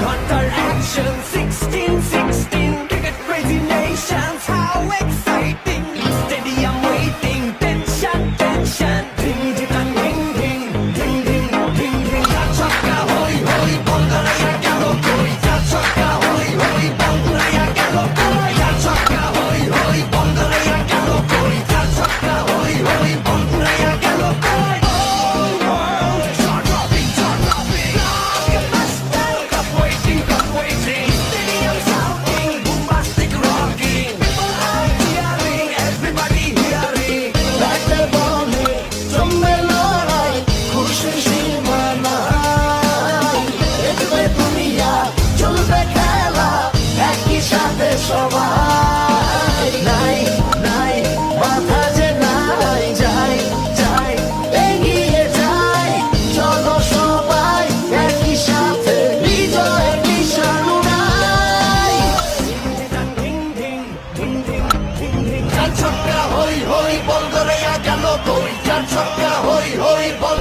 Hunter action 1616 cricket crazy nations how exciting stadium waiting tension tension ding ding ding ding ding ding ding ding chakka hoi hoi bondalaya gelo koi chakka hoi hoi bondalaya gelo koi chakka hoi hoi bondalaya gelo koi chakka hoi hoi bondalaya gelo koi all world jaw dropping cup waiting stadium shouting bombastic rocking people are cheering everybody hearing ব্যাটে বলে জমবে লড়াই খুশি সীমানায় দেখবে দুনিয়া চলবে খেলা একই সাথে সবাই নাই নাই বাধা যে নাই যাই যাই এগিয়ে যাই চলো সবাই একই সাথে বিজয়ের নিশান উড়াই ding ding ding ding ding ding চার ছক্কা হই হই বল ধরে গেল কই চার ছক্কা হই হই বল